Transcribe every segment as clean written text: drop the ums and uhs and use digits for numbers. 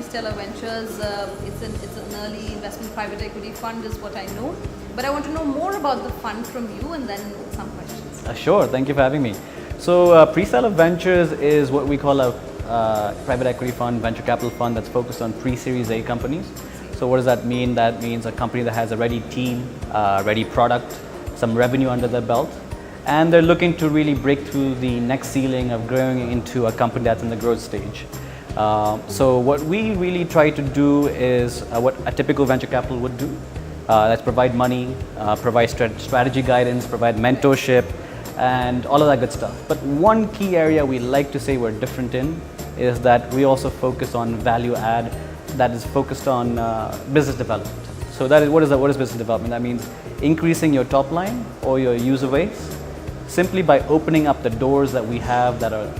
Prestellar Ventures. It's an early investment private equity fund is what I know. But I want to know more about the fund from you and then some questions. Sure, thank you for having me. So Prestellar Ventures is what we call a private equity fund, venture capital fund that's focused on pre-Series A companies. So what does that mean? That means a company that has a ready team, ready product, some revenue under their belt, and they're looking to really break through the next ceiling of growing into a company that's in the growth stage. So what we really try to do is what a typical venture capital would do. Let's provide money, provide strategy guidance, provide mentorship, and all of that good stuff. But one key area we like to say we're different in is that we also focus on value add that is focused on business development. So that is what is business development? That means increasing your top line or your user base simply by opening up the doors that we have that are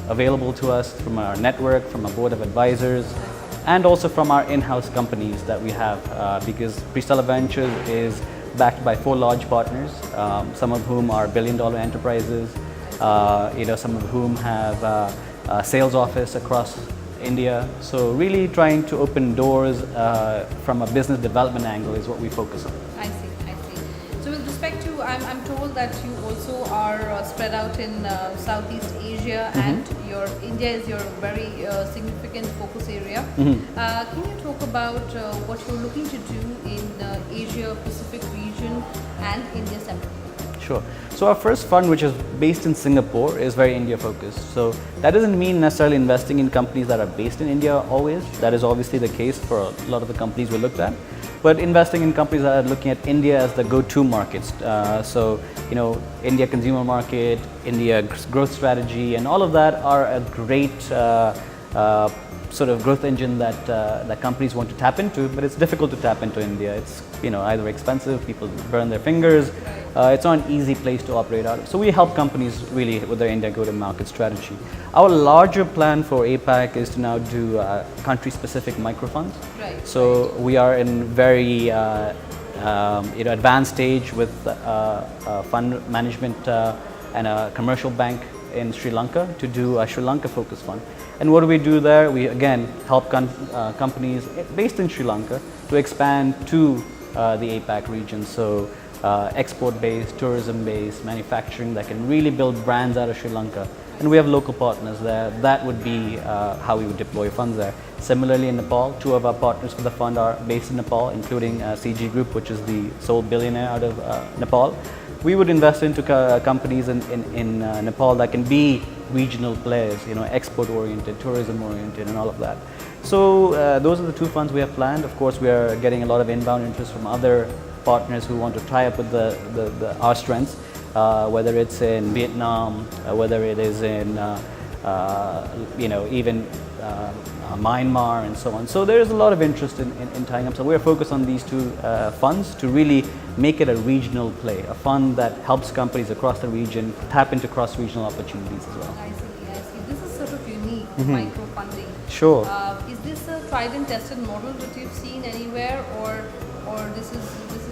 available to us from our network, from a board of advisors, and also from our in-house companies that we have, because Prestellar Ventures is backed by 4 large partners, some of whom are billion-dollar enterprises, some of whom have a sales office across India. So really trying to open doors from a business development angle is what we focus on. I see. So with respect to, I'm told that you also are spread out in Southeast Asia, and India is your very significant focus area. Can you talk about what you're looking to do in Asia Pacific region and India separately? Sure. So our first fund, which is based in Singapore, is very India focused. So that doesn't mean necessarily investing in companies that are based in India always. That is obviously the case for a lot of the companies we looked at. But investing in companies that are looking at India as the go-to markets. India consumer market, India growth strategy, and all of that are a great sort of growth engine that companies want to tap into, but it's difficult to tap into India. It's either expensive, people burn their fingers. It's not an easy place to operate out of. So we help companies really with their India go-to-market strategy. Our larger plan for APAC is to now do country-specific microfunds. Right. So we are in very advanced stage with fund management and a commercial bank in Sri Lanka to do a Sri Lanka focused fund. And what do we do there? We again help companies based in Sri Lanka to expand to the APAC region. So export-based, tourism-based, manufacturing that can really build brands out of Sri Lanka. And we have local partners there. That would be how we would deploy funds there. Similarly in Nepal, 2 of our partners for the fund are based in Nepal, including CG Group, which is the sole billionaire out of Nepal. We would invest into companies in Nepal that can be regional players, export-oriented, tourism-oriented, and all of that. So those are the 2 funds we have planned. Of course, we are getting a lot of inbound interest from other partners who want to tie up with our strengths, whether it's in Vietnam, whether it is in even Myanmar and so on. So there is a lot of interest in tying up. So we're focused on these 2 funds to really make it a regional play, a fund that helps companies across the region tap into cross-regional opportunities as well. I see. This is sort of unique, micro-funding. Sure. Is this a tried and tested model that you've seen anywhere, or this is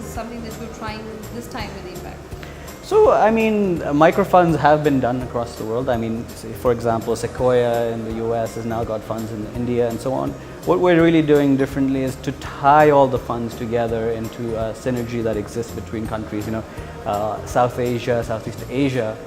something that you're trying this time with APAC? So, microfunds have been done across the world. Say, for example, Sequoia in the US has now got funds in India and so on. What we're really doing differently is to tie all the funds together into a synergy that exists between countries. South Asia, Southeast Asia,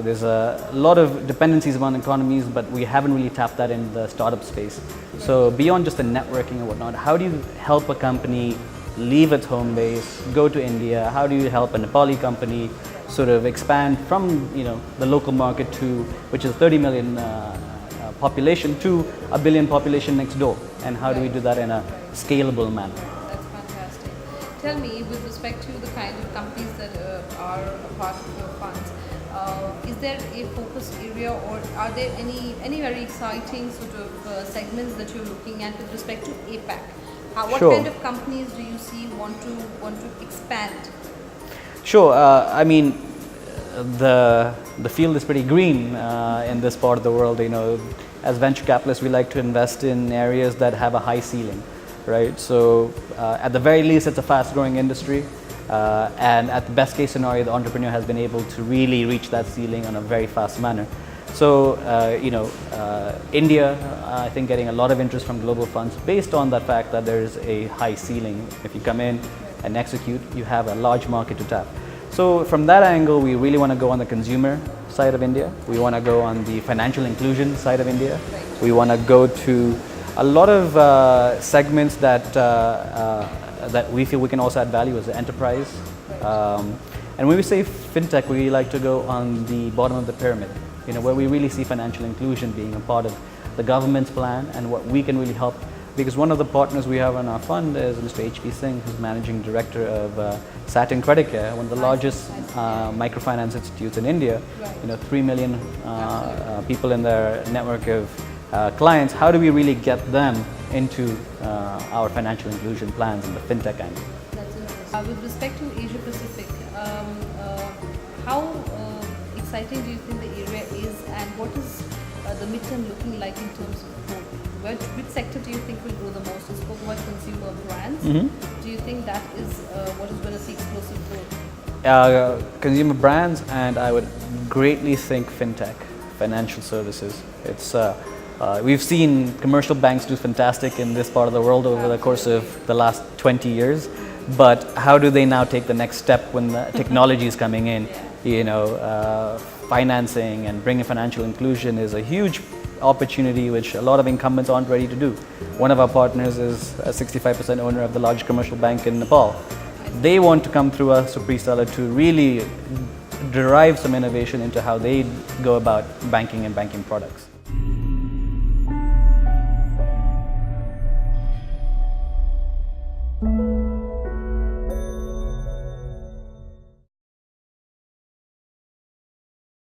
there's a lot of dependencies among economies, but we haven't really tapped that in the startup space. So beyond just the networking and whatnot, how do you help a company leave its home base, go to India? How do you help a Nepali company sort of expand from the local market to, which is 30 million population, to a billion population next door? And how do we do that in a scalable manner? That's fantastic. Tell me, with respect to the kind of companies that are a part of your funds, is there a focus area, or are there any very exciting sort of segments that you're looking at with respect to APAC? What Sure. kind of companies do you see want to expand? Sure. The field is pretty green in this part of the world. As venture capitalists, we like to invest in areas that have a high ceiling, right? So at the very least, it's a fast-growing industry, and at the best case scenario, the entrepreneur has been able to really reach that ceiling on a very fast manner. So India, I think, getting a lot of interest from global funds based on that fact that there is a high ceiling. If you come in and execute, you have a large market to tap. So from that angle, we really want to go on the consumer side of India. We want to go on the financial inclusion side of India. We want to go to a lot of segments that that we feel we can also add value as an enterprise. And when we say fintech, we like to go on the bottom of the pyramid, where we really see financial inclusion being a part of the government's plan and what we can really help. Because one of the partners we have in our fund is Mr. H.P. Singh, who's managing director of Satin Credit Care, one of the largest microfinance institutes in India. 3 million people in their network of clients. How do we really get them into our financial inclusion plans in the fintech angle? That's interesting. With respect to Asia Pacific, how exciting do you think the area is, and what is the midterm looking like in terms of growth? Which sector do you think will grow the most? You spoke about consumer brands. Do you think that is what is going to see explosive growth? Consumer brands, and I would greatly think fintech, financial services. It's we've seen commercial banks do fantastic in this part of the world over the course of the last 20 years, but how do they now take the next step when the technology is coming in? Financing and bringing financial inclusion is a huge opportunity which a lot of incumbents aren't ready to do. One of our partners is a 65% owner of the largest commercial bank in Nepal. They want to come through us, to Prestellar, to really derive some innovation into how they go about banking and banking products.